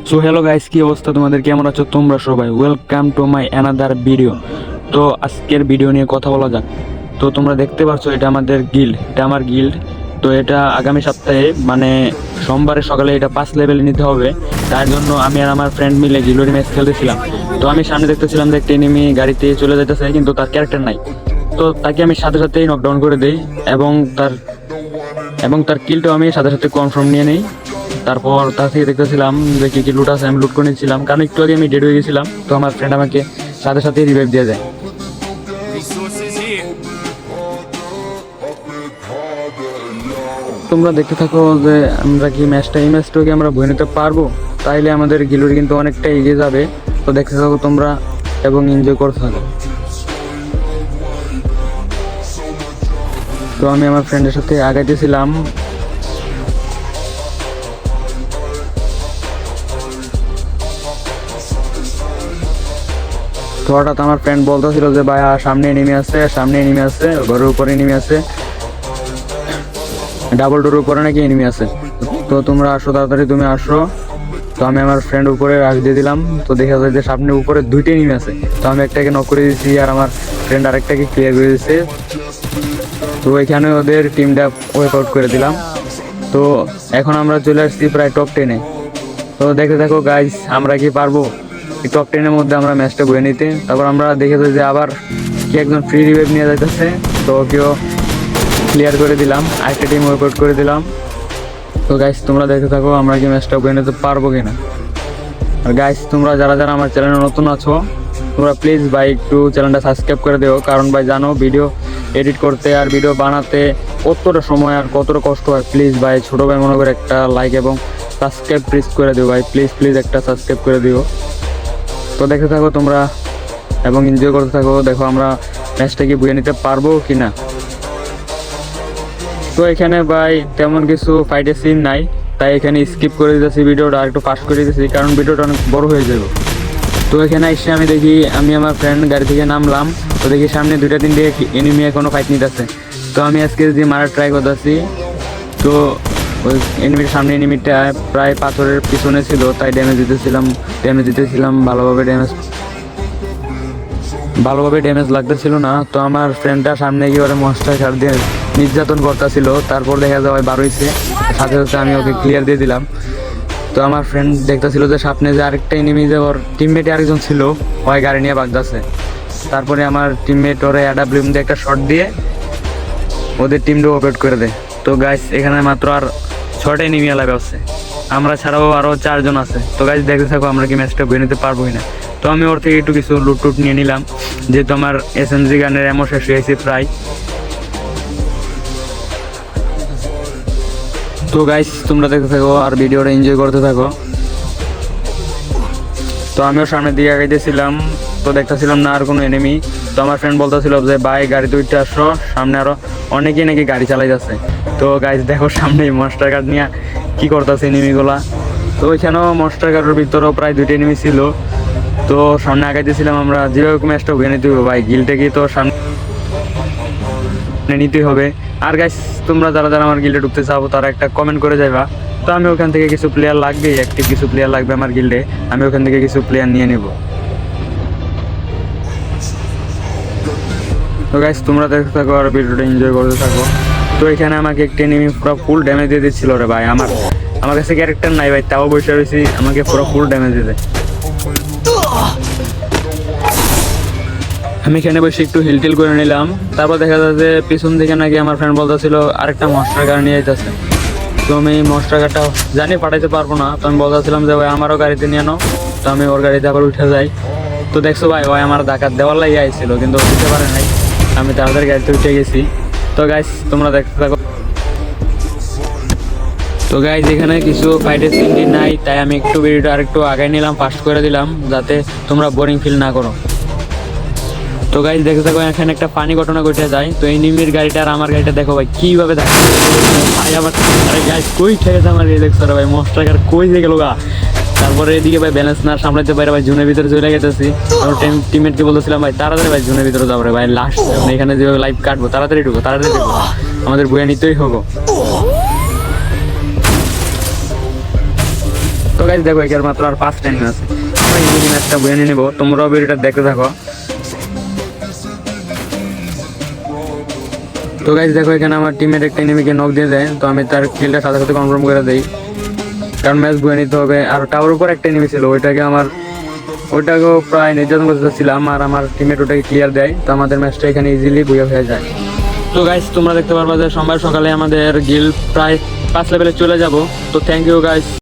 So hello guys, কি অবস্থা তোমাদের? কেমন আছো তোমরা সবাই? Welcome to my another video. তো আজকের ভিডিও নিয়ে কথা বলা যাক। তো তোমরা দেখতে পাচ্ছ এটা আমাদের গিল্ড, এটা আমার গিল্ড। তো এটা আগামী সপ্তাহে মানে সোমবারে সকালে এটা 5 লেভেলে নিতে হবে। তার জন্য আমি আর আমার ফ্রেন্ড মিলে গিলোরি ম্যাচ খেলতেছিলাম। তো আমি সামনে দেখতেছিলাম যে একটা এনিমি গাড়িতে চলে যাইতেছে, কিন্তু তার ক্যারেক্টার নাই। তো তাকে আমি সাথে সাথেই নকডাউন করে দিই এবং তার কিলটাও আমি সাথে সাথে কনফার্ম নিয়ে নিই। তারপর তার থেকে দেখতেছিলাম যে কি কি লুট আছে, আমি লুট করে নিচ্ছিলাম, কারণ একটু আগে আমি ডেড হয়ে গেছিলাম। তো আমার ফ্রেন্ড আমাকে সাথে সাথে রিভাইভ দিয়ে দেয়। তোমরা দেখতে থাকো যে আমরা কি এই ম্যাচটাকে আমরা বয়ে নিতে পারবো, তাইলে আমাদের গিলোরি কিন্তু অনেকটা এগিয়ে যাবে। তো দেখতে থাকো তোমরা এবং এনজয় করতে থাকো। তো আমি আমার ফ্রেন্ডের সাথে আগাইতেছিলাম। তো হঠাৎ আমার ফ্রেন্ড বলতেছিল যে ভাই সামনে এনিমি আছে, ঘরের উপরে এনিমি আছে, ডাবল ডোর উপরে নাকি এনিমি আছে। তো তোমরা আসো, তাড়াতাড়ি তুমি আসো। তো আমি আমার ফ্রেন্ড উপরে রাখ দিয়ে দিলাম। তো দেখা যায় যে সামনে উপরে 2টা এনিমি আছে। তো আমি একটাকে নক করে দিয়েছি আর আমার ফ্রেন্ড আরেকটাকে ক্লিয়ার করে দিয়েছে। তো এখানে ওদের টিমটা ওয়েপ আউট করে দিলাম। তো এখন আমরা চলে আসছি প্রায় টপ 10-এ। তো দেখতে থাকো গাইস, আমরা কি পারবো এই টপ 10-এর মধ্যে আমরা ম্যাচটা বয়ে নিতে? তারপর আমরা দেখে যে আবার কি একজন ফ্রি রিভাইভ নিয়ে যাইতেছে। তো কেউ ক্লিয়ার করে দিলাম, আরেকটা টিম ওয়েপ আউট করে দিলাম। তো গাইস তোমরা দেখতে থাকো আমরা কি ম্যাচটা বয়ে নিতে পারবো কিনা। আর গাইস তোমরা যারা যারা আমার চ্যানেলে নতুন আছো, তোমরা প্লিজ ভাই একটু চ্যানেলটা সাবস্ক্রাইব করে দিও, কারণ ভাই জানো ভিডিও এডিট করতে আর ভিডিও বানাতে কতটা সময় আর কতটা কষ্ট হয়। প্লিজ ভাই, ছোটো ভাই মনে করে একটা লাইক এবং সাবস্ক্রাইব প্লিজ করে দিও ভাই, প্লিজ একটা সাবস্ক্রাইব করে দিও। তো দেখতে থাকো তোমরা এবং এনজয় করতে থাকো। দেখো আমরা ম্যাচটা কি বুঝে নিতে পারবো কি না। তো এখানে ভাই তেমন কিছু ফাইটের সিন নাই, তাই এখানে স্কিপ করে দিতেছি ভিডিওটা, আর একটু ফাস্ট করে দিতেছি কারণ ভিডিওটা অনেক বড় হয়ে যাবে। তো এখানে এসে আমি দেখি, আমি আমার ফ্রেন্ড গাড়ি থেকে নামলাম। তো দেখি সামনে 2-3 এনিমি এখনো ফাইট নিতেছে। তো আমি আজকে যে মারার ট্রাই করতেছি। তো ওই এনিমির সামনে এনিমিটা প্রায় পাথরের পিছনে ছিল, তাই ড্যামেজ দিতেছিলাম ভালোভাবে ড্যামেজ লাগতেছিল না। তো আমার ফ্রেন্ডটা সামনে গিয়ে ওরা মনস্টার কার দিয়ে নির্যাতন করতেছিল। তারপর দেখা যায় বার হয়েছে, সাথে সাথে আমি ওকে ক্লিয়ার দিয়ে দিলাম। তো আমার ফ্রেন্ড দেখতেছিল যে সামনে যে আরেকটা এনিমি, যে ওর টিমমেটে আরেকজন ছিল, ওই গাড়ি নিয়ে বাগদাছে। তারপরে আমার টিমমেট ওরা AWM দিয়ে একটা শট দিয়ে ওদের টিমটা অপারেট করে দেয়। তো গাইস এখানে মাত্র আর 6টা এনিমি লাইভ আছে, আমরা ছাড়াও আরও 4 জন আছে। তো গাইস দেখতে থাকো আমরা কি ম্যাচটা বয়ে নিতে পারবো কিনা। তো আমি ওর থেকে একটু কিছু লুট নিয়ে নিলাম, যেহেতু আমার SMG গানের এমন শেষ হয়েছে প্রায়। তো গাইস তোমরা দেখতে থাকো আর ভিডিওটা এনজয় করতে থাকো। তো আমিও সামনের দিকে আগাইতেছিলাম, তো দেখতেছিলাম না আর কোনো এনিমি। তো আমার ফ্রেন্ড বলতেছিল যে ভাই গাড়ি দুইটা আসো, সামনে আরো অনেকেই নাকি গাড়ি চালাই যাচ্ছে। তো গাইস দেখো সামনে মনস্টার কার্ড নিয়ে কি করতেছে এনিমিগুলা। তো ওইখানেও মনস্টার কার্ডের ভিতরেও প্রায় 2টা এনিমি ছিল। তো সামনে আগাইতেছিলাম আমরা, যেভাবে ম্যাচটা উঠে নিতে হবে ভাই, গিলটাকে তো সামনে নিতেই হবে। আর গাইস তোমরা যারা যারা আমার গিল্ডে ঢুকতে চাও তারা একটা কমেন্ট করে যাইবা। তো আমি ওখান থেকে কিছু প্লেয়ার লাগবে, অ্যাক্টিভ কিছু প্লেয়ার লাগবে আমার গিল্ডে, আমি ওখান থেকে কিছু প্লেয়ার নিয়ে নেব। তো গাইস তোমরা দেখতে থাকো আর ভিডিওটা এনজয় করতে থাকো। তো এখানে আমাকে একটা এনিমি পুরো ফুল ড্যামেজ দিয়ে দিচ্ছিল রে ভাই। আমার কাছে ক্যারেক্টার নাই ভাই, তাও বসে রয়েছি, আমাকে পুরো ফুল ড্যামেজ দিয়ে দেয়। আমি এখানে বসে একটু হিল করে নিলাম। তারপর দেখা যায় যে পিছন থেকে নাকি আমার ফ্রেন্ড বলতেছিল আরেকটা মনস্টার কার নিয়ে যেতেছে। তো আমি মনস্টার কারটা জানি পাঠাইতে পারবো না, তো আমি বলতেছিলাম যে ভাই আমারও গাড়িতে নিয়ে নাও। তো আমি ওর গাড়িতে আবার উঠে যাই। তো দেখছো ভাই ওই আমার ডাকাত দেওয়ার লাগিয়ে আইছিল, কিন্তু দিতে পারে নাই, আমি তাড়াতাড়ি গাড়িতে উঠে গেছি। তো গাইস তোমরা দেখতে থাকো। তো গাইস এখানে কিছু ফাইটের সিন নাই, তাই আমি একটু ভিডিওটা আরেকটু আগাই নিলাম, ফাস্ট করে দিলাম, যাতে তোমরা বোরিং ফিল না করো। তো গাইস দেখতে থাকো, এখানে একটা ফানি ঘটনা ঘটে যায়। তো এনিমির গাড়িটা আর আমার গাড়িটা দেখো ভাই কিভাবে ভাই আমার, আরে গাইস কই ঠেকেছে আমার, এই দেখছো ভাই মনস্টার কার কই যে গেল গা। তারপরে এদিকে ভাই ব্যালেন্স না সামলাতে পারে ভাই, জুনের ভিতরে চলে গেতেছি। আমার টিমমেটকে বলতেছিলাম ভাই তাড়াতাড়ি ভাই জুনের ভিতরে যাবো রে ভাই, লাস্ট এখানে যেভাবে লাইভ কাটবো, তাড়াতাড়ি ঢুকো আমাদের বইয়া নিতেই হবো। তো গাইস দেখো এখানে মাত্র আর 5টা এনিমি আছে। আমরা ইজিলি ম্যাচটা বয়ে নিয়ে নেবো, তোমরাও ভিডিওটা দেখতে থাকো। তো গাইস দেখো এখানে আমার টিমের একটা এনিমিকে নক দিয়ে দেয়, তো আমি তার কিলটা সাথে সাথে কনফার্ম করে দেই, কারণ ম্যাচ বয়ে নিতে হবে। আর টাওয়ার উপর একটা এনিমি ছিল, ওইটাকেও প্রায় নির্যাতন করতেছিলাম, আর আমার টিমের ওটাকে ক্লিয়ার দেয়, তো আমাদের ম্যাচটা এখানে ইজিলি বয়ে হয়ে যায়। তো গাইস তোমরা দেখতে পারবা যে সোমবার সকালে আমাদের গিল প্রায় 5 লেভেলে চলে যাব। তো থ্যাংক ইউ গাইস।